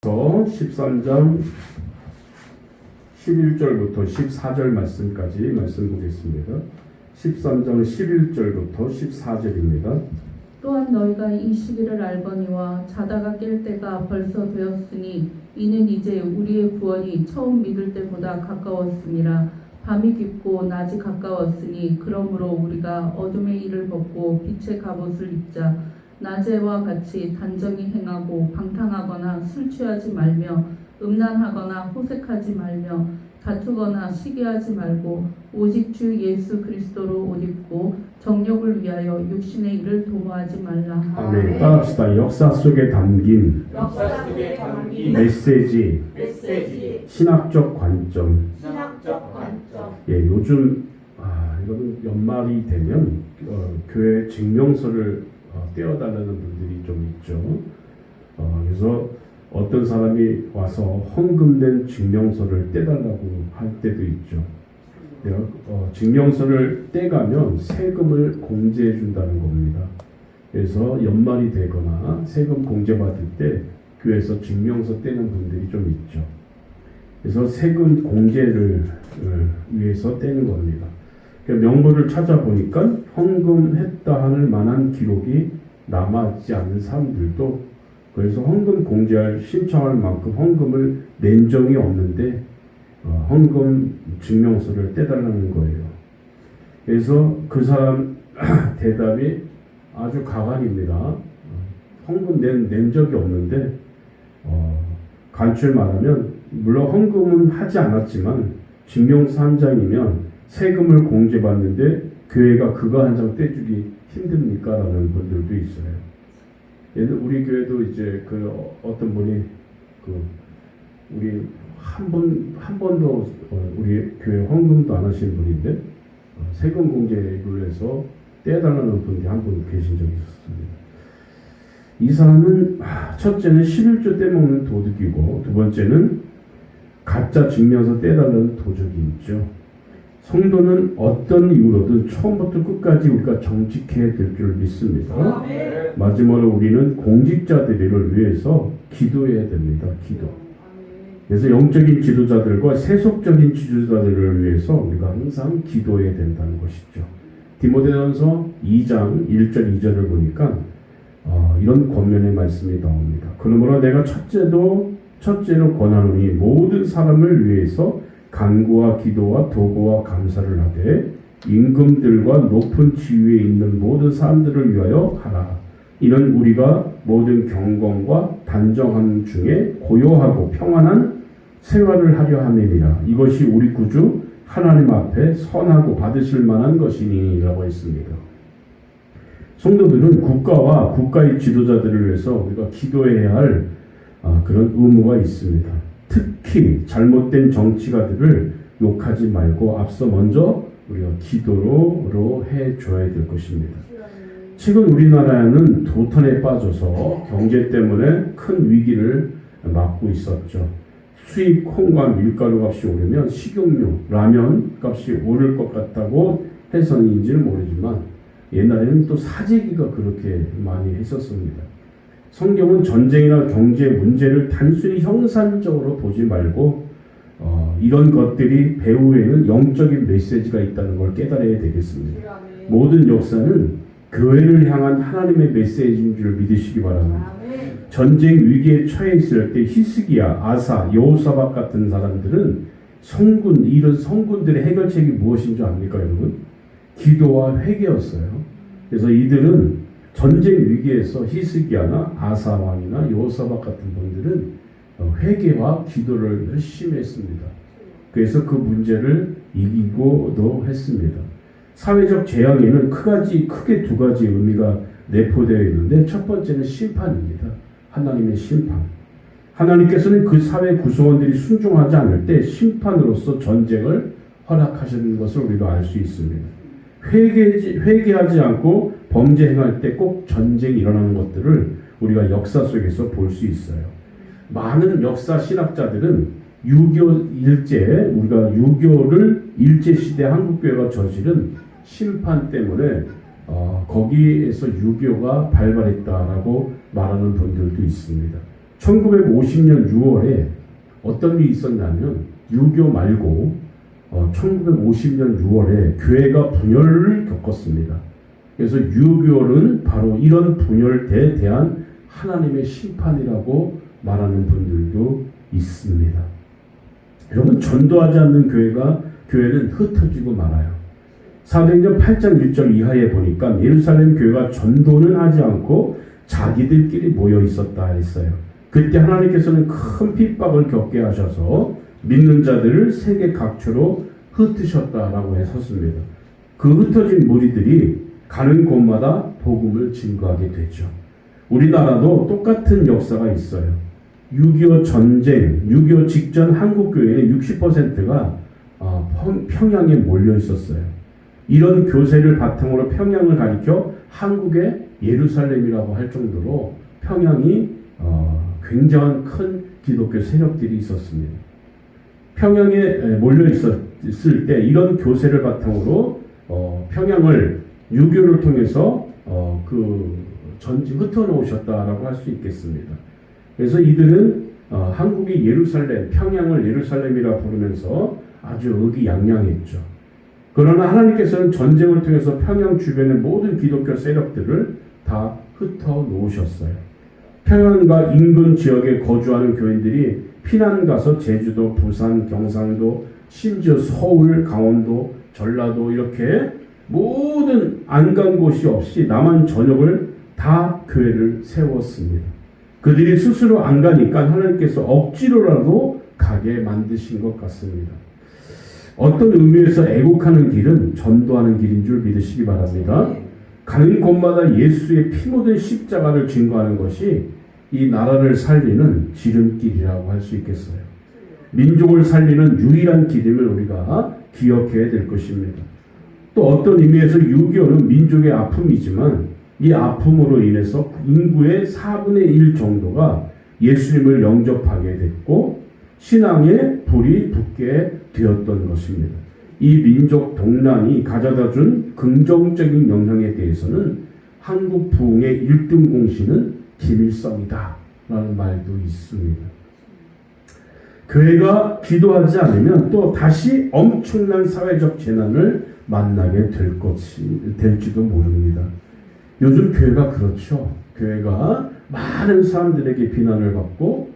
13장 11절부터 14절 말씀까지 말씀 보겠습니다. 13장 11절부터 14절입니다. 또한 너희가 이 시기를 알거니와 자다가 깰 때가 벌써 되었으니 이는 이제 우리의 구원이 처음 믿을 때보다 가까웠음이라. 밤이 깊고 낮이 가까웠으니 그러므로 우리가 어둠의 일을 벗고 빛의 갑옷을 입자. 낮에와 같이 단정히 행하고 방탕하거나 술 취하지 말며 음란하거나 호색하지 말며 다투거나 시기하지 말고 오직 주 예수 그리스도로 옷 입고 정욕을 위하여 육신의 일을 도모하지 말라. 아멘. 따라합시다. 역사 속에 담긴 메시지, 신학적 관점. 예, 요즘 이거는 연말이 되면 교회 증명서를 떼어달라는 분들이 좀 있죠. 그래서 어떤 사람이 와서 헌금된 증명서를 떼달라고 할 때도 있죠. 증명서를 떼가면 세금을 공제해 준다는 겁니다. 그래서 연말이 되거나 세금 공제받을 때 교회에서 증명서 떼는 분들이 좀 있죠. 그래서 세금 공제를 위해서 떼는 겁니다. 명부를 찾아보니까 헌금했다 할 만한 기록이 남아있지 않는 사람들도 그래서 헌금 공제할 신청할 만큼 헌금을 낸 적이 없는데 헌금 증명서를 떼달라는 거예요. 그래서 그 사람 대답이 아주 가관입니다. 헌금 낸 적이 없는데 간추해 말하면 물론 헌금은 하지 않았지만 증명서 한 장이면 세금을 공제받는데 교회가 그거 한 장 떼주기 힘듭니까? 라는 분들도 있어요. 우리 교회도 이제 어떤 분이 우리 한 번도 우리 교회 헌금도 안 하신 분인데 세금 공제를 해서 떼달라는 분이 한 분 계신 적이 있었습니다. 이 사람은 첫째는 11조 떼먹는 도둑이고 두 번째는 가짜 증명서 떼달라는 도적이 있죠. 성도는 어떤 이유로든 처음부터 끝까지 우리가 정직해야 될 줄 믿습니다. 마지막으로 우리는 공직자들을 위해서 기도해야 됩니다. 기도. 그래서 영적인 지도자들과 세속적인 지도자들을 위해서 우리가 항상 기도해야 된다는 것이죠. 디모데전서 2장 1절 2절을 보니까 이런 권면의 말씀이 나옵니다. 그러므로 내가 첫째로 권하노니 모든 사람을 위해서 간구와 기도와 도구와 감사를 하되 임금들과 높은 지위에 있는 모든 사람들을 위하여 하라. 이는 우리가 모든 경건과 단정함 중에 고요하고 평안한 생활을 하려 함이니라. 이것이 우리 구주 하나님 앞에 선하고 받으실 만한 것이니 라고 했습니다. 성도들은 국가와 국가의 지도자들을 위해서 우리가 기도해야 할 그런 의무가 있습니다. 특히 잘못된 정치가들을 욕하지 말고 앞서 먼저 우리가 기도로 해줘야 될 것입니다. 최근 우리나라는 도탄에 빠져서 경제 때문에 큰 위기를 맞고 있었죠. 수입 콩과 밀가루 값이 오르면 식용유, 라면 값이 오를 것 같다고 해서인지는 모르지만 옛날에는 또 사재기가 그렇게 많이 했었습니다. 성경은 전쟁이나 경제 문제를 단순히 형상적으로 보지 말고 이런 것들이 배후에는 영적인 메시지가 있다는 걸 깨달아야 되겠습니다. 모든 역사는 교회를 향한 하나님의 메시지인 줄 믿으시기 바랍니다. 전쟁 위기에 처해 있을 때 히스기야, 아사, 여호사밧 같은 사람들은 이런 성군들의 해결책이 무엇인 줄 압니까, 여러분? 기도와 회개였어요. 그래서 이들은 전쟁 위기에서 히스기야나 아사 왕이나 여호사밧 같은 분들은 회개와 기도를 열심히 했습니다. 그래서 그 문제를 이기고도 했습니다. 사회적 재앙에는 크게 두 가지 의미가 내포되어 있는데 첫 번째는 심판입니다. 하나님의 심판. 하나님께서는 그 사회 구성원들이 순종하지 않을 때 심판으로서 전쟁을 허락하시는 것을 우리가 알 수 있습니다. 회개하지 않고 범죄 행할 때 꼭 전쟁이 일어나는 것들을 우리가 역사 속에서 볼 수 있어요. 많은 역사 신학자들은 유교 일제, 우리가 유교를 일제시대 한국교회가 저지른 심판 때문에 거기에서 유교가 발발했다라고 말하는 분들도 있습니다. 1950년 6월에 어떤 일이 있었냐면 6.25 말고 1950년 6월에 교회가 분열을 겪었습니다. 그래서 6.25는 바로 이런 분열에 대한 하나님의 심판이라고 말하는 분들도 있습니다. 여러분, 전도하지 않는 교회는 흩어지고 말아요. 사도행전 8장 1절 이하에 보니까 예루살렘 교회가 전도는 하지 않고 자기들끼리 모여 있었다 했어요. 그때 하나님께서는 큰 핍박을 겪게 하셔서 믿는 자들을 세계 각처로 흩으셨다라고 했었습니다. 그 흩어진 무리들이 가는 곳마다 복음을 증거하게 되죠. 우리나라도 똑같은 역사가 있어요. 6.25 전쟁, 6.25 직전 한국교회의 60%가 평양에 몰려 있었어요. 이런 교세를 바탕으로 평양을 가리켜 한국의 예루살렘이라고 할 정도로 평양이 굉장한 큰 기독교 세력들이 있었습니다. 평양에 몰려 있었을 때 이런 교세를 바탕으로 평양을 6.25를 통해서 전지 흩어놓으셨다라고 할 수 있겠습니다. 그래서 이들은 한국이 예루살렘, 평양을 예루살렘이라 부르면서 아주 의기양양했죠. 그러나 하나님께서는 전쟁을 통해서 평양 주변의 모든 기독교 세력들을 다 흩어놓으셨어요. 평양과 인근 지역에 거주하는 교인들이 피난 가서 제주도, 부산, 경상도, 심지어 서울, 강원도, 전라도 이렇게 모든 안 간 곳이 없이 남한 전역을 다 교회를 세웠습니다. 그들이 스스로 안 가니까 하나님께서 억지로라도 가게 만드신 것 같습니다. 어떤 의미에서 애국하는 길은 전도하는 길인 줄 믿으시기 바랍니다. 가는 곳마다 예수의 피 묻은 십자가를 증거하는 것이 이 나라를 살리는 지름길이라고 할 수 있겠어요. 민족을 살리는 유일한 길임을 우리가 기억해야 될 것입니다. 또 어떤 의미에서 6.25는 민족의 아픔이지만 이 아픔으로 인해서 인구의 4분의 1 정도가 예수님을 영접하게 됐고 신앙에 불이 붙게 되었던 것입니다. 이 민족 동란이 가져다준 긍정적인 영향에 대해서는 한국 부흥의 1등 공신은 김일성이다 라는 말도 있습니다. 교회가 기도하지 않으면 또 다시 엄청난 사회적 재난을 만나게 될지도 모릅니다. 요즘 교회가 그렇죠. 교회가 많은 사람들에게 비난을 받고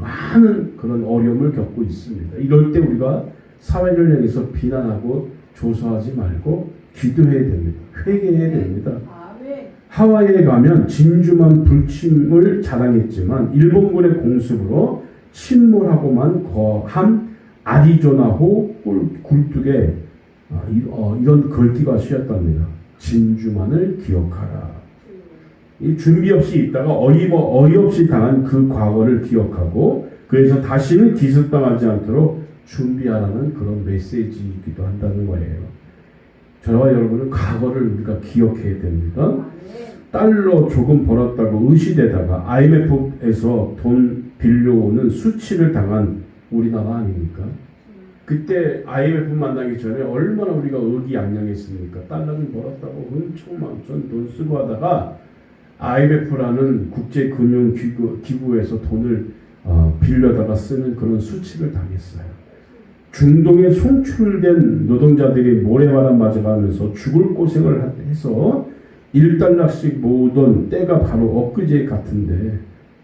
많은 그런 어려움을 겪고 있습니다. 이럴 때 우리가 사회를 향해서 비난하고 조소하지 말고 기도해야 됩니다. 회개해야 됩니다. 하와이에 가면 진주만 불침을 자랑했지만 일본군의 공습으로 침몰하고만 거한 아리조나호 굴뚝에 이런 글귀가 쓰였답니다. 진주만을 기억하라. 이 준비 없이 있다가 어이없이 당한 그 과거를 기억하고 그래서 다시는 기습당하지 않도록 준비하라는 그런 메시지이기도 한다는 거예요. 저와 여러분은 과거를 우리가 기억해야 됩니다. 달러 조금 벌었다고 의시되다가 IMF에서 돈 빌려오는 수치를 당한 우리나라 아닙니까? 그때 IMF 만나기 전에 얼마나 우리가 의기양양했습니까? 달러 좀 벌었다고 엄청 많은 돈 쓰고 하다가 IMF라는 국제금융기구에서 돈을 빌려다가 쓰는 그런 수치를 당했어요. 중동에 송출된 노동자들이 모래바람 맞아가면서 죽을 고생을 해서 1달러씩 모으던 때가 바로 엊그제 같은데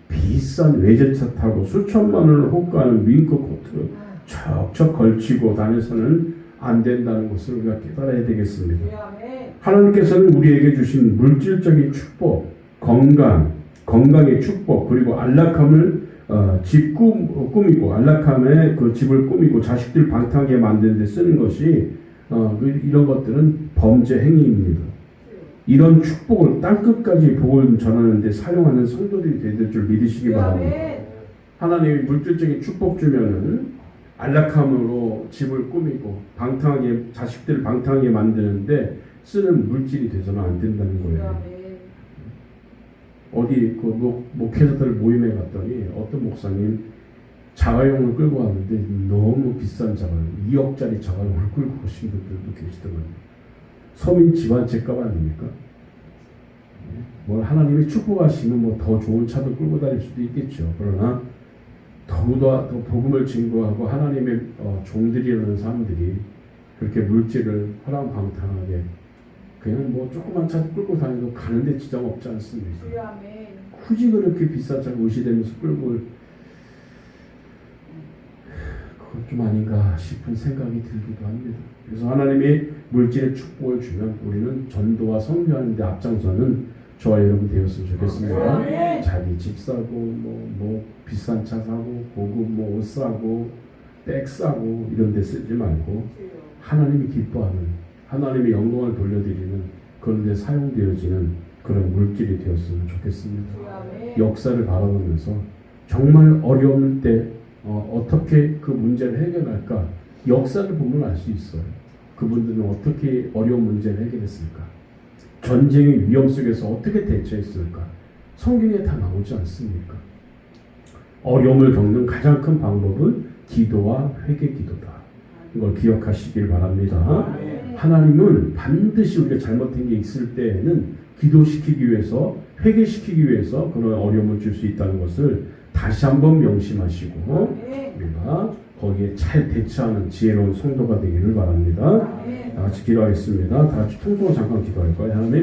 비싼 외제차 타고 수천만 원을 호가하는 밍크 코트를 척척 걸치고 다녀서는 안 된다는 것을 우리가 깨달아야 되겠습니다. 하나님께서는 우리에게 주신 물질적인 축복, 건강의 축복, 그리고 안락함을 집 꾸미고 안락함에 그 집을 꾸미고 자식들 방탕하게 만드는 데 쓰는 것이 이런 것들은 범죄 행위입니다. 이런 축복을 땅끝까지 복을 전하는 데 사용하는 성도들이 될 줄 믿으시기 바랍니다. 하나님이 물질적인 축복 주면은 안락함으로 집을 꾸미고 자식들을 방탕하게 만드는데 쓰는 물질이 돼서는 안 된다는 거예요. 어디 그 목회자들 모임에 갔더니 어떤 목사님 자가용을 끌고 왔는데 너무 비싼 자가용, 2억짜리 자가용을 끌고 오신 분들도 계시더라고요. 서민 집안 책값 아닙니까? 뭐 하나님이 축복하시면 뭐 더 좋은 차도 끌고 다닐 수도 있겠죠. 그러나 더욱더 더 복음을 증거하고 하나님의 종들이라는 사람들이 그렇게 물질을 허랑방탕하게 그냥 뭐 조그만 차 끌고 다니도 가는데 지장 없지 않습니까? 굳이 그렇게 비싼 차를 의시되면서 끌고 그건 좀 아닌가 싶은 생각이 들기도 합니다. 그래서 하나님이 물질의 축복을 주면 우리는 전도와 선교하는 데 앞장서는 저와 여러분 되었으면 좋겠습니다. 자기 집 사고 뭐 비싼 차 사고 고급 뭐 옷 사고 백 사고 이런 데 쓰지 말고 하나님이 기뻐하는 하나님의 영광을 돌려드리는 그런 데 사용되어지는 그런 물질이 되었으면 좋겠습니다. 역사를 바라보면서 정말 어려울 때 어떻게 그 문제를 해결할까 역사를 보면 알 수 있어요. 그분들은 어떻게 어려운 문제를 해결했을까? 전쟁의 위험 속에서 어떻게 대처했을까? 성경에 다 나오지 않습니까? 어려움을 겪는 가장 큰 방법은 기도와 회개 기도다. 이걸 기억하시길 바랍니다. 하나님은 반드시 우리가 잘못한 게 있을 때에는 기도시키기 위해서 회개시키기 위해서 그런 어려움을 줄 수 있다는 것을 다시 한번 명심하시고 우리가 거기에 잘 대처하는 지혜로운 성도가 되기를 바랍니다. 다 같이 기도하겠습니다. 다 같이 통성으로 잠깐 기도할 거예요. 하나님